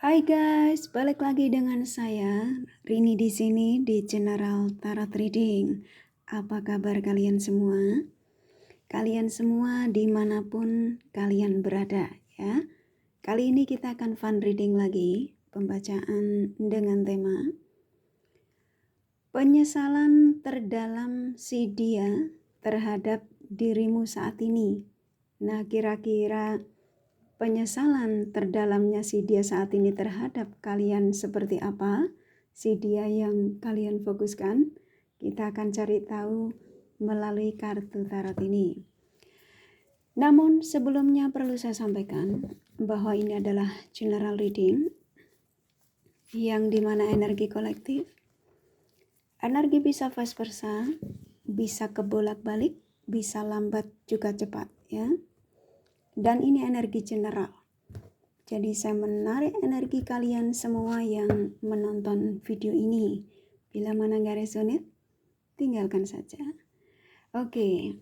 Hai guys, balik lagi dengan saya Rini di sini di General Tarot Reading. Apa kabar kalian semua? Kalian semua dimanapun kalian berada ya. Kali ini kita akan fun reading lagi, pembacaan dengan tema penyesalan terdalam si dia terhadap dirimu saat ini. Nah, kira-kira penyesalan terdalamnya si dia saat ini terhadap kalian seperti apa? Si dia yang kalian fokuskan, kita akan cari tahu melalui kartu tarot ini. Namun sebelumnya perlu saya sampaikan bahwa ini adalah general reading yang dimana energi kolektif, energi bisa vice versa, bisa kebolak-balik, bisa lambat juga cepat ya. Dan ini energi general. Jadi saya menarik energi kalian semua yang menonton video ini. Bila mana nggak resonate, tinggalkan saja. Oke,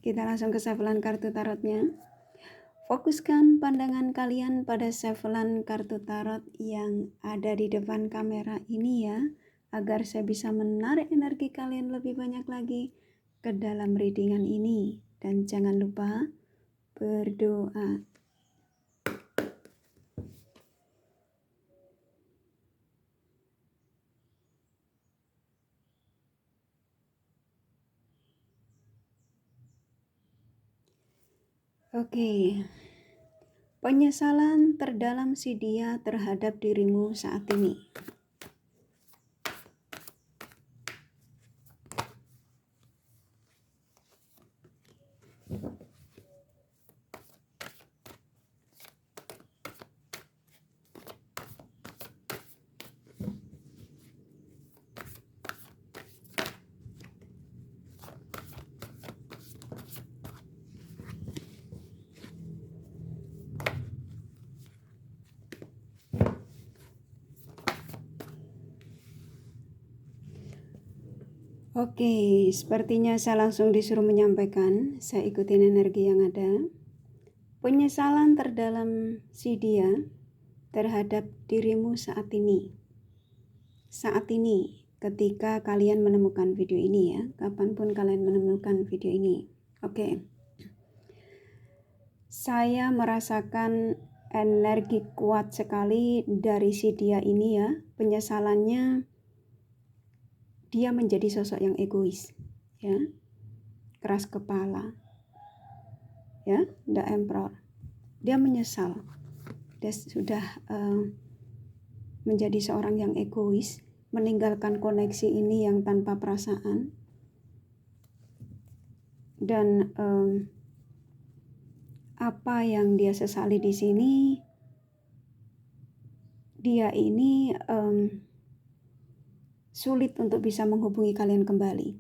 kita langsung ke shufflean kartu tarotnya. Fokuskan pandangan kalian pada shufflean kartu tarot yang ada di depan kamera ini ya, agar saya bisa menarik energi kalian lebih banyak lagi ke dalam readingan ini. Dan jangan lupa berdoa. Oke, penyesalan terdalam si dia terhadap dirimu saat ini. Oke, sepertinya saya langsung disuruh menyampaikan. Saya ikutin energi yang ada. Penyesalan terdalam si dia terhadap dirimu saat ini. Saat ini, ketika kalian menemukan video ini ya, kapanpun kalian menemukan video ini. Oke. Saya merasakan energi kuat sekali dari si dia ini ya. Penyesalannya, dia menjadi sosok yang egois ya, keras kepala ya, the emperor. Dia menyesal, dia sudah menjadi seorang yang egois, meninggalkan koneksi ini yang tanpa perasaan. Dan apa yang dia sesali di sini, dia ini sulit untuk bisa menghubungi kalian kembali.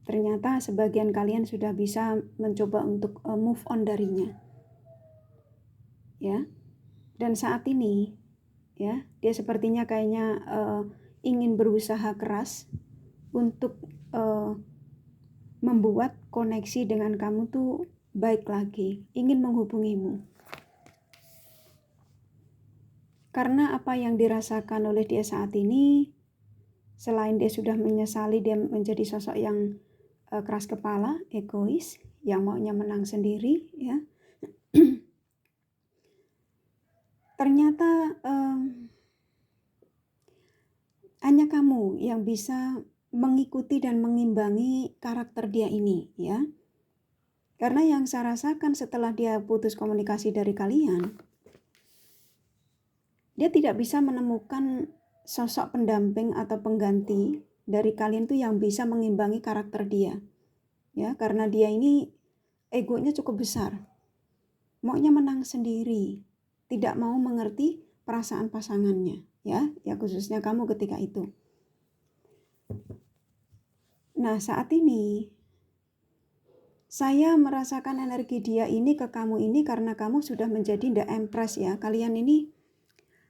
Ternyata sebagian kalian sudah bisa mencoba untuk move on darinya. Ya. Dan saat ini ya, dia sepertinya kayaknya ingin berusaha keras untuk membuat koneksi dengan kamu tuh baik lagi, ingin menghubungimu. Karena apa yang dirasakan oleh dia saat ini, selain dia sudah menyesali, dia menjadi sosok yang keras kepala, egois, yang maunya menang sendiri ya. Ternyata hanya kamu yang bisa mengikuti dan mengimbangi karakter dia ini ya. Karena yang saya rasakan setelah dia putus komunikasi dari kalian, dia tidak bisa menemukan sosok pendamping atau pengganti dari kalian tuh yang bisa mengimbangi karakter dia. Ya, karena dia ini egonya cukup besar. Maunya menang sendiri, tidak mau mengerti perasaan pasangannya, ya khususnya kamu ketika itu. Nah, saat ini saya merasakan energi dia ini ke kamu ini karena kamu sudah menjadi the empress ya. Kalian ini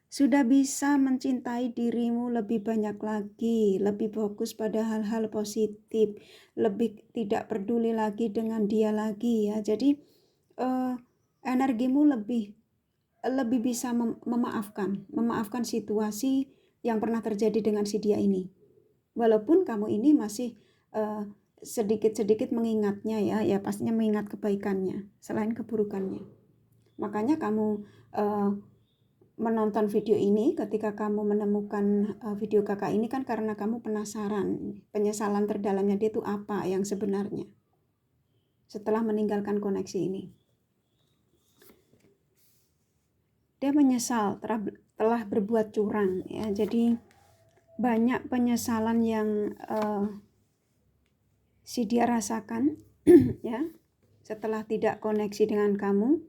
sudah bisa mencintai dirimu lebih banyak lagi, lebih fokus pada hal-hal positif, lebih tidak peduli lagi dengan dia lagi ya. Jadi energimu lebih lebih bisa memaafkan situasi yang pernah terjadi dengan si dia ini. Walaupun kamu ini masih sedikit-sedikit mengingatnya ya pastinya mengingat kebaikannya selain keburukannya. Makanya kamu menonton video ini, ketika kamu menemukan video kakak ini kan karena kamu penasaran penyesalan terdalamnya dia itu apa yang sebenarnya setelah meninggalkan koneksi ini. Dia menyesal telah berbuat curang ya. Jadi banyak penyesalan yang si dia rasakan ya setelah tidak koneksi dengan kamu.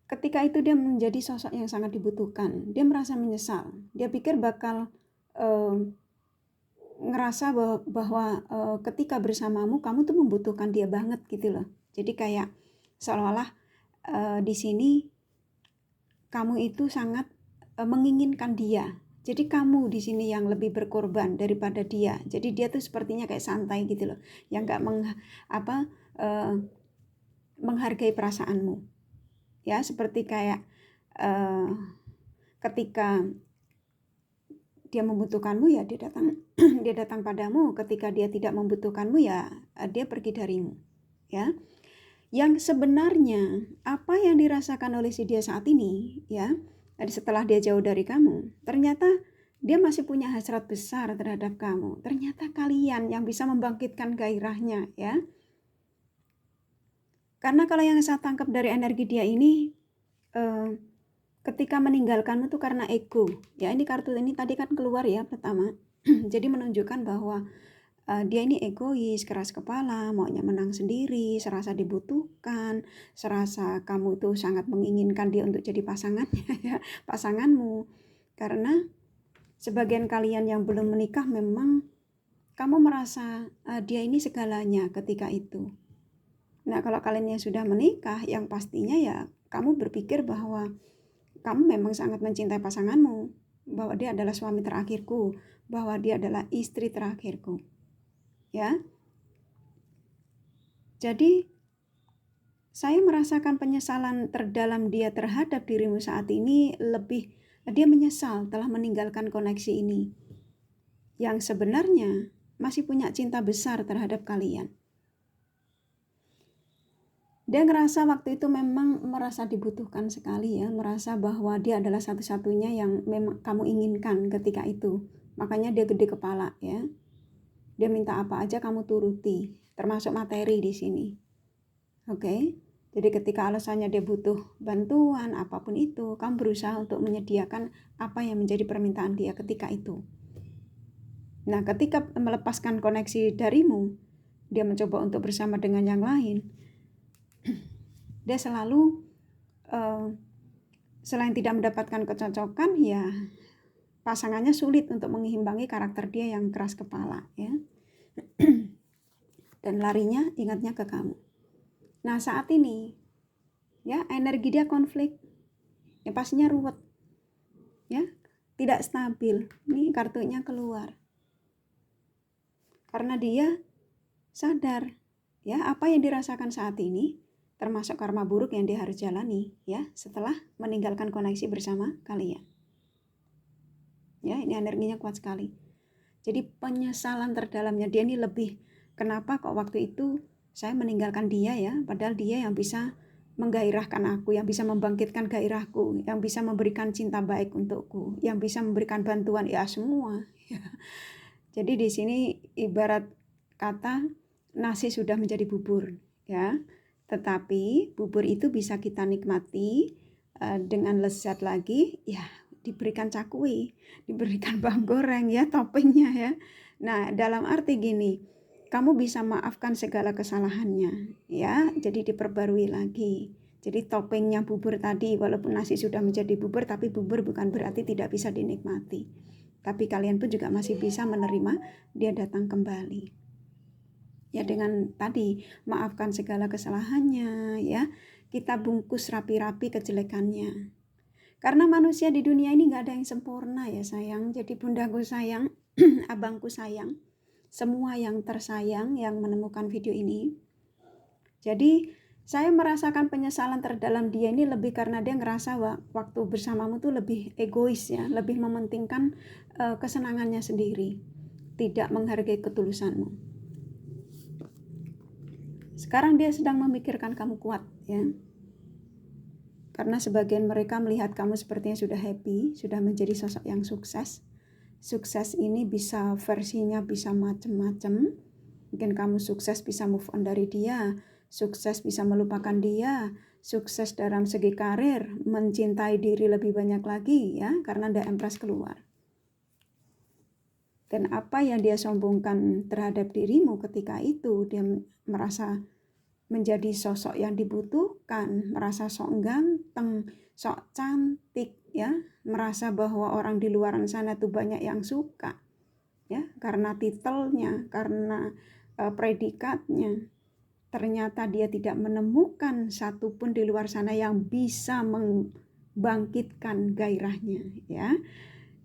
Ketika itu dia menjadi sosok yang sangat dibutuhkan. Dia merasa menyesal. Dia pikir bakal ngerasa bahwa ketika bersamamu kamu tuh membutuhkan dia banget gitu loh. Jadi kayak seolah-olah di sini kamu itu sangat menginginkan dia. Jadi kamu di sini yang lebih berkorban daripada dia. Jadi dia tuh sepertinya kayak santai gitu loh, yang nggak menghargai perasaanmu. Ya seperti kayak ketika dia membutuhkanmu ya dia datang dia datang padamu. Ketika dia tidak membutuhkanmu ya dia pergi darimu. Ya. Yang sebenarnya apa yang dirasakan oleh si dia saat ini ya, setelah dia jauh dari kamu, ternyata dia masih punya hasrat besar terhadap kamu. Ternyata kalian yang bisa membangkitkan gairahnya ya. Karena kalau yang saya tangkap dari energi dia ini ketika meninggalkanmu itu karena ego. Ya ini kartu ini tadi kan keluar ya pertama. Jadi menunjukkan bahwa dia ini egois, keras kepala, maunya menang sendiri, serasa dibutuhkan, serasa kamu itu sangat menginginkan dia untuk jadi pasangannya ya, pasanganmu. Karena sebagian kalian yang belum menikah memang kamu merasa dia ini segalanya ketika itu. Nah, kalau kalian yang sudah menikah, yang pastinya ya kamu berpikir bahwa kamu memang sangat mencintai pasanganmu, bahwa dia adalah suami terakhirku, bahwa dia adalah istri terakhirku. Ya. Jadi saya merasakan penyesalan terdalam dia terhadap dirimu saat ini lebih dia menyesal telah meninggalkan koneksi ini. Yang sebenarnya masih punya cinta besar terhadap kalian. Dia ngerasa waktu itu memang merasa dibutuhkan sekali ya, merasa bahwa dia adalah satu-satunya yang memang kamu inginkan ketika itu. Makanya dia gede kepala ya. Dia minta apa aja kamu turuti, termasuk materi di sini. Oke. Jadi ketika alasannya dia butuh bantuan apapun itu, kamu berusaha untuk menyediakan apa yang menjadi permintaan dia ketika itu. Nah, ketika melepaskan koneksi darimu, dia mencoba untuk bersama dengan yang lain. Dia selalu selain tidak mendapatkan kecocokan, ya pasangannya sulit untuk mengimbangi karakter dia yang keras kepala ya. Dan larinya ingatnya ke kamu. Nah, saat ini ya energi dia konflik. Ya pastinya ruwet. Ya, tidak stabil. Ini kartunya keluar. Karena dia sadar ya apa yang dirasakan saat ini termasuk karma buruk yang dia harus jalani ya setelah meninggalkan koneksi bersama kalian. Ya, ini energinya kuat sekali. Jadi penyesalan terdalamnya dia ini lebih, kenapa kok waktu itu saya meninggalkan dia ya, padahal dia yang bisa menggairahkan aku, yang bisa membangkitkan gairahku, yang bisa memberikan cinta baik untukku, yang bisa memberikan bantuan ya semua. Jadi di sini ibarat kata nasi sudah menjadi bubur ya. Tetapi bubur itu bisa kita nikmati dengan lezat lagi ya, diberikan cakwe, diberikan bawang goreng ya, toppingnya ya. Nah, dalam arti gini, kamu bisa maafkan segala kesalahannya ya, jadi diperbarui lagi. Jadi toppingnya bubur tadi, walaupun nasi sudah menjadi bubur, tapi bubur bukan berarti tidak bisa dinikmati. Tapi kalian pun juga masih bisa menerima dia datang kembali. Ya dengan tadi maafkan segala kesalahannya ya, kita bungkus rapi-rapi kejelekannya. Karena manusia di dunia ini gak ada yang sempurna ya sayang. Jadi bundaku sayang, abangku sayang, semua yang tersayang yang menemukan video ini. Jadi Saya merasakan penyesalan terdalam dia ini lebih karena dia ngerasa waktu bersamamu tuh lebih egois ya, lebih mementingkan kesenangannya sendiri, tidak menghargai ketulusanmu. Sekarang dia sedang memikirkan kamu kuat ya. Karena sebagian mereka melihat kamu sepertinya sudah happy, sudah menjadi sosok yang sukses. Sukses ini bisa versinya bisa macam-macam. Mungkin kamu sukses bisa move on dari dia, sukses bisa melupakan dia, sukses dalam segi karir, mencintai diri lebih banyak lagi ya, karena ada empress keluar. Dan apa yang dia sombongkan terhadap dirimu ketika itu, dia merasa menjadi sosok yang dibutuhkan, merasa sok ganteng, sok cantik ya, merasa bahwa orang di luar sana tuh banyak yang suka ya, karena titelnya, karena predikatnya. Ternyata dia tidak menemukan satupun di luar sana yang bisa membangkitkan gairahnya ya.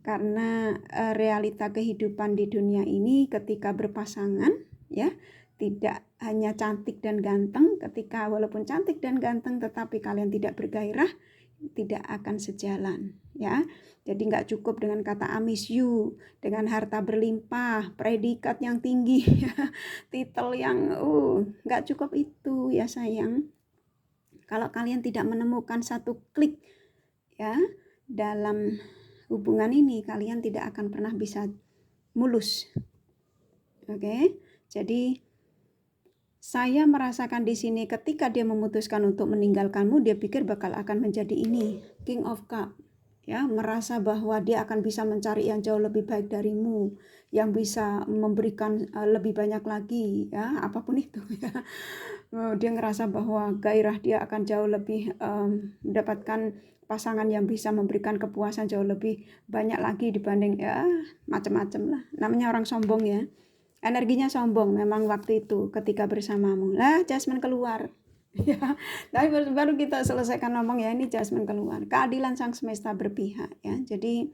Karena realita kehidupan di dunia ini ketika berpasangan ya, tidak hanya cantik dan ganteng, ketika walaupun cantik dan ganteng tetapi kalian tidak bergairah, tidak akan sejalan ya. Jadi nggak cukup dengan kata I miss you, dengan harta berlimpah, predikat yang tinggi titel yang nggak cukup itu ya sayang. Kalau kalian tidak menemukan satu klik ya dalam hubungan ini, kalian tidak akan pernah bisa mulus. Oke? Jadi saya merasakan di sini ketika dia memutuskan untuk meninggalkanmu, dia pikir bakal akan menjadi ini, King of Cup. Ya, merasa bahwa dia akan bisa mencari yang jauh lebih baik darimu, yang bisa memberikan lebih banyak lagi, ya, apapun itu ya. Dia ngerasa bahwa gairah dia akan jauh lebih mendapatkan pasangan yang bisa memberikan kepuasan jauh lebih banyak lagi dibanding ya macam-macam lah. Namanya orang sombong ya. Energinya sombong memang waktu itu ketika bersamamu. Lah Jasmine keluar. Ya, tapi baru kita selesaikan ngomong ya, ini Jasmine keluar. Keadilan sang semesta berpihak ya. Jadi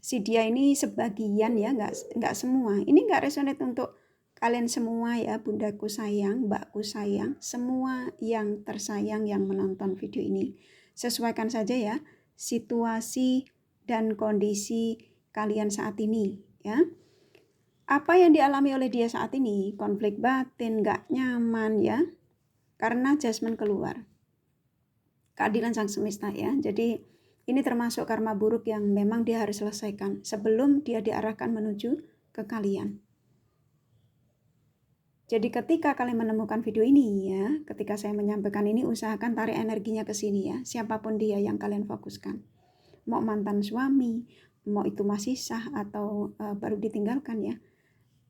si dia ini sebagian ya, nggak semua. Ini nggak resonate untuk kalian semua ya, bundaku sayang, mbakku sayang, semua yang tersayang yang menonton video ini. Sesuaikan saja ya situasi dan kondisi kalian saat ini ya. Apa yang dialami oleh dia saat ini, konflik batin, gak nyaman ya, karena Jasmine keluar. Keadilan sang semesta ya, jadi ini termasuk karma buruk yang memang dia harus selesaikan sebelum dia diarahkan menuju ke kalian. Jadi ketika kalian menemukan video ini ya, ketika saya menyampaikan ini, usahakan tarik energinya ke sini ya, siapapun dia yang kalian fokuskan. Mau mantan suami, mau itu masih sah atau baru ditinggalkan ya,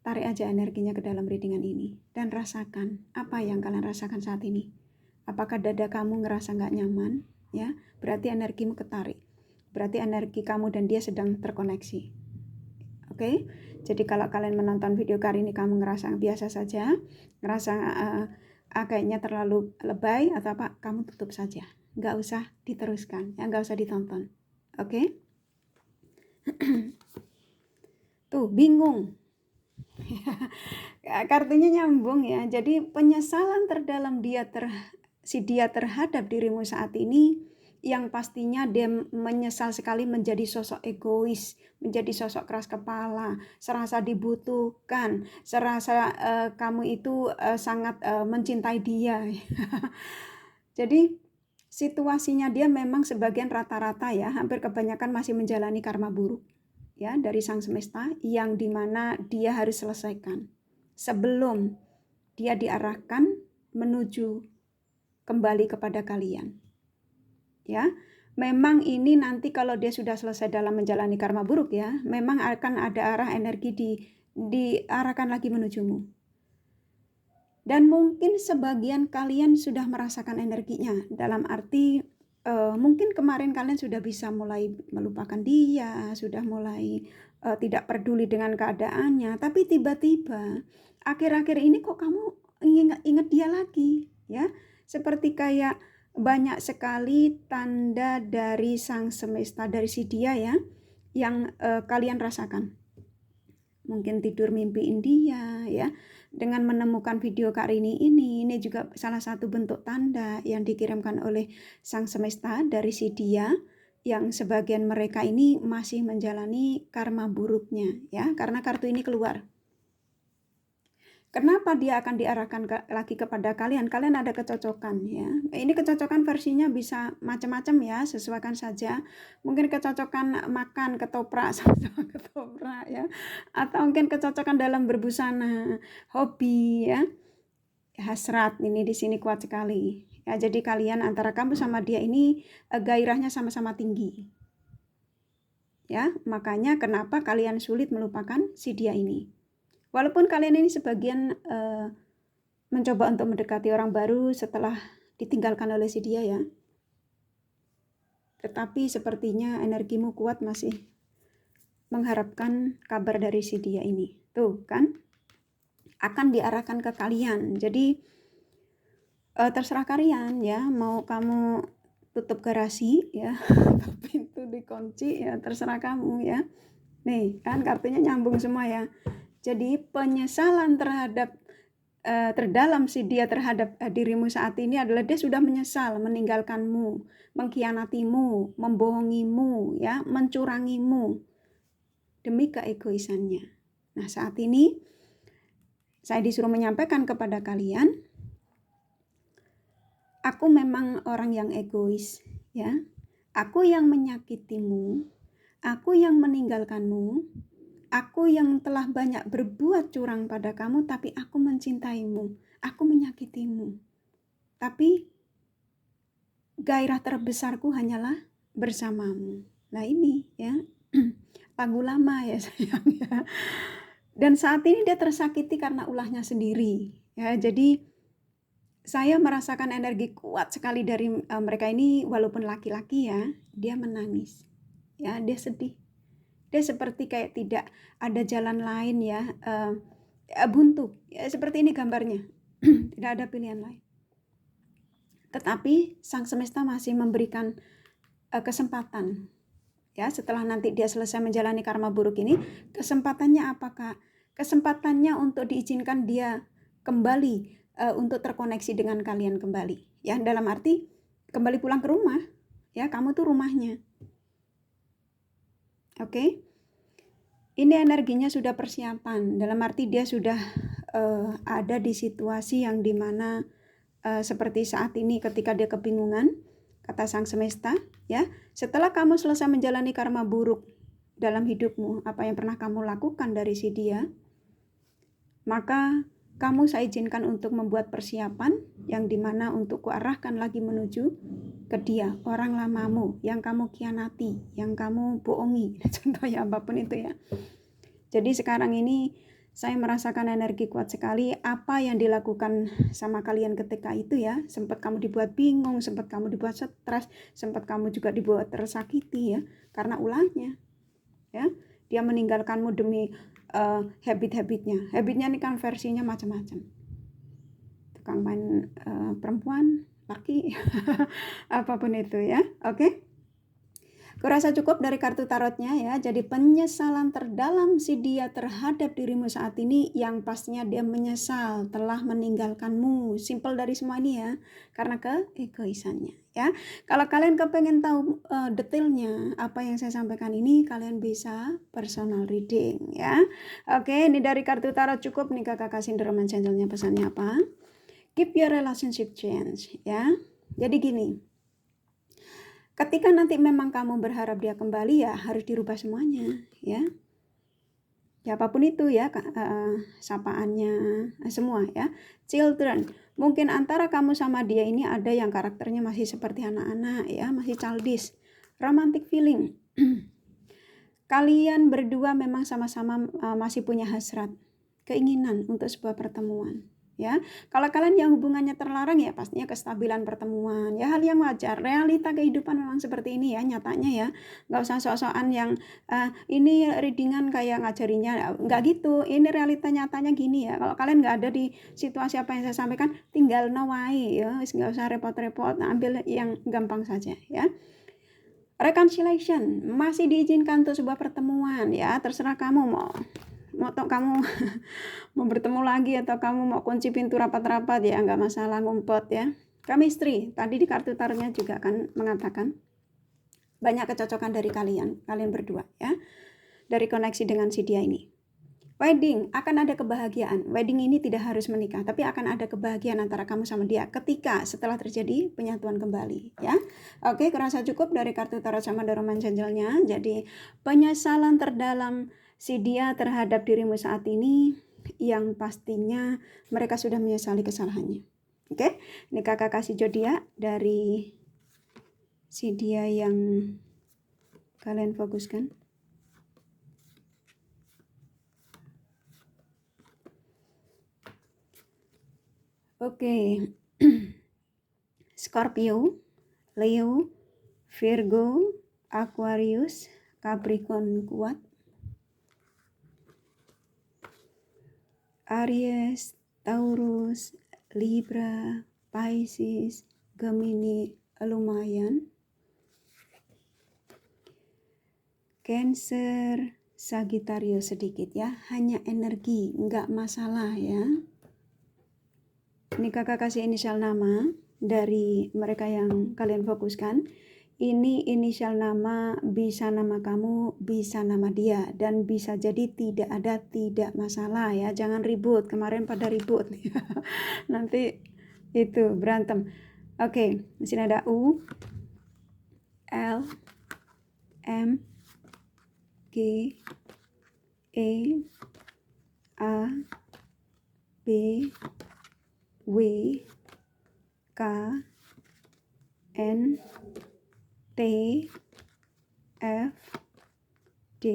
tarik aja energinya ke dalam readingan ini dan rasakan apa yang kalian rasakan saat ini. Apakah dada kamu ngerasa nggak nyaman? Ya, berarti energimu ketarik. Berarti energi kamu dan dia sedang terkoneksi. Oke? Jadi kalau kalian menonton video kali ini kamu ngerasa biasa saja, ngerasa kayaknya terlalu lebay atau apa, kamu tutup saja. Nggak usah diteruskan, ya nggak usah ditonton. Oke? Tuh, bingung. Kartunya nyambung ya. Jadi penyesalan terdalam dia terhadap dirimu saat ini, yang pastinya dia menyesal sekali menjadi sosok egois, menjadi sosok keras kepala, serasa dibutuhkan, serasa kamu itu sangat mencintai dia. Jadi situasinya dia memang sebagian rata-rata ya, hampir kebanyakan masih menjalani karma buruk ya dari sang semesta, yang dimana dia harus selesaikan sebelum dia diarahkan menuju kembali kepada kalian ya. Memang ini nanti kalau dia sudah selesai dalam menjalani karma buruk ya, memang akan ada arah energi diarahkan lagi menujumu. Dan mungkin sebagian kalian sudah merasakan energinya, dalam arti mungkin kemarin kalian sudah bisa mulai melupakan dia, sudah mulai tidak peduli dengan keadaannya, tapi tiba-tiba akhir-akhir ini kok kamu ingat dia lagi ya, seperti kayak banyak sekali tanda dari sang semesta, dari si dia ya, yang kalian rasakan. Mungkin tidur mimpiin dia ya, dengan menemukan video Kak Rini ini juga salah satu bentuk tanda yang dikirimkan oleh Sang Semesta dari si dia, yang sebagian mereka ini masih menjalani karma buruknya ya, karena kartu ini keluar. Kenapa dia akan diarahkan lagi kepada kalian? Kalian ada kecocokan ya. Ini kecocokan versinya bisa macam-macam ya, sesuaikan saja. Mungkin kecocokan makan ketoprak sama ketoprak ya. Atau mungkin kecocokan dalam berbusana, hobi ya. Hasrat ini di sini kuat sekali. Ya, jadi kalian antara kamu sama dia ini gairahnya sama-sama tinggi. Ya, makanya kenapa kalian sulit melupakan si dia ini. Walaupun kalian ini sebagian mencoba untuk mendekati orang baru setelah ditinggalkan oleh si dia ya. Tetapi sepertinya energimu kuat masih mengharapkan kabar dari si dia ini. Tuh kan, akan diarahkan ke kalian. Jadi terserah kalian ya, mau kamu tutup garasi ya, pintu dikunci ya, terserah kamu ya. Nih kan kartunya nyambung semua ya. Jadi penyesalan terdalam si dia terhadap dirimu saat ini adalah dia sudah menyesal meninggalkanmu, mengkhianatimu, membohongimu, ya, mencurangimu demi keegoisannya. Nah, saat ini saya disuruh menyampaikan kepada kalian, aku memang orang yang egois, ya. Aku yang menyakitimu, aku yang meninggalkanmu. Aku yang telah banyak berbuat curang pada kamu, tapi aku mencintaimu, aku menyakitimu. Tapi gairah terbesarku hanyalah bersamamu. Nah ini ya, lagu lama ya sayang ya. Dan saat ini dia tersakiti karena ulahnya sendiri. Ya, jadi saya merasakan energi kuat sekali dari mereka ini, walaupun laki-laki ya, dia menangis. Ya, dia sedih. Dia seperti kayak tidak ada jalan lain ya, buntu ya, seperti ini gambarnya. Tidak ada pilihan lain. Tetapi Sang Semesta masih memberikan kesempatan ya, setelah nanti dia selesai menjalani karma buruk ini. Kesempatannya apakah? Kesempatannya untuk diizinkan dia kembali untuk terkoneksi dengan kalian kembali ya, dalam arti kembali pulang ke rumah ya, kamu tuh rumahnya. Oke, ini energinya sudah persiapan, dalam arti dia sudah ada di situasi yang dimana seperti saat ini ketika dia kebingungan, kata Sang Semesta, ya, setelah kamu selesai menjalani karma buruk dalam hidupmu, apa yang pernah kamu lakukan dari si dia, maka kamu saya izinkan untuk membuat persiapan yang dimana untuk kuarahkan lagi menuju ke dia, orang lamamu yang kamu khianati, yang kamu bohongi, contohnya apapun itu ya. Jadi sekarang ini saya merasakan energi kuat sekali apa yang dilakukan sama kalian ketika itu ya. Sempat kamu dibuat bingung, sempat kamu dibuat stres, sempat kamu juga dibuat tersakiti ya, karena ulahnya ya. Dia meninggalkanmu demi habit-habitnya. Habitnya ini kan versinya macam-macam. Tukang main perempuan, laki, apapun itu ya. Oke. Kurasa cukup dari kartu tarotnya ya. Jadi penyesalan terdalam si dia terhadap dirimu saat ini, yang pastinya dia menyesal telah meninggalkanmu. Simpel dari semua ini ya, karena keegoisannya ya. Kalau kalian kepengen tahu detailnya apa yang saya sampaikan ini, kalian bisa personal reading ya. Oke, ini dari kartu tarot cukup nih kakak sindrom changelnya, pesannya apa? Keep your relationship change ya. Jadi gini, ketika nanti memang kamu berharap dia kembali ya harus dirubah semuanya ya. Ya apapun itu ya, sapaannya semua ya. Children, mungkin antara kamu sama dia ini ada yang karakternya masih seperti anak-anak ya, masih childish. Romantic feeling. Kalian berdua memang sama-sama masih punya hasrat, keinginan untuk sebuah pertemuan. Ya, kalau kalian yang hubungannya terlarang ya pastinya kestabilan pertemuan ya, hal yang wajar. Realita kehidupan memang seperti ini ya, nyatanya ya. Nggak usah sok-sokan yang ini readingan kayak ngajarinya, nggak gitu. Ini realita nyatanya gini ya. Kalau kalian nggak ada di situasi apa yang saya sampaikan, tinggal nawai ya, nggak usah repot-repot, ambil yang gampang saja ya. Reconciliation masih diizinkan untuk sebuah pertemuan ya, terserah kamu mau mau kamu mau bertemu lagi atau kamu mau kunci pintu rapat-rapat ya nggak masalah, ngumpet ya. Chemistry, tadi di kartu tarotnya juga kan mengatakan banyak kecocokan dari kalian berdua ya, dari koneksi dengan si dia ini. Wedding, akan ada kebahagiaan. Wedding ini tidak harus menikah, tapi akan ada kebahagiaan antara kamu sama dia ketika setelah terjadi penyatuan kembali ya. Oke, kurasa cukup dari kartu tarot sama The Romance Angel-nya. Jadi penyesalan terdalam si dia terhadap dirimu saat ini, yang pastinya mereka sudah menyesali kesalahannya. Oke, ini kakak kasih zodiak dari si dia yang kalian fokuskan. Oke. Scorpio, Leo, Virgo, Aquarius, Capricorn kuat, Aries, Taurus, Libra, Pisces, Gemini lumayan, Cancer, Sagittarius sedikit ya, hanya energi, nggak masalah ya. Ini kakak kasih inisial nama dari mereka yang kalian fokuskan. Ini inisial nama, bisa nama kamu, bisa nama dia, dan bisa jadi tidak masalah ya. Jangan ribut, kemarin pada ribut nanti itu berantem. Oke, di sini ada U, L, M, G, E, A, B, W, K, N, T, F, D,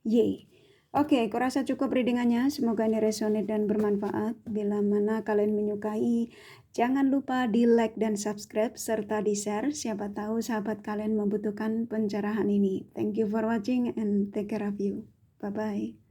Y. Oke, kurasa cukup readingannya. Semoga ini resonate dan bermanfaat. Bila mana kalian menyukai, jangan lupa di like dan subscribe serta di share. Siapa tahu sahabat kalian membutuhkan pencerahan ini. Thank you for watching and take care of you. Bye-bye.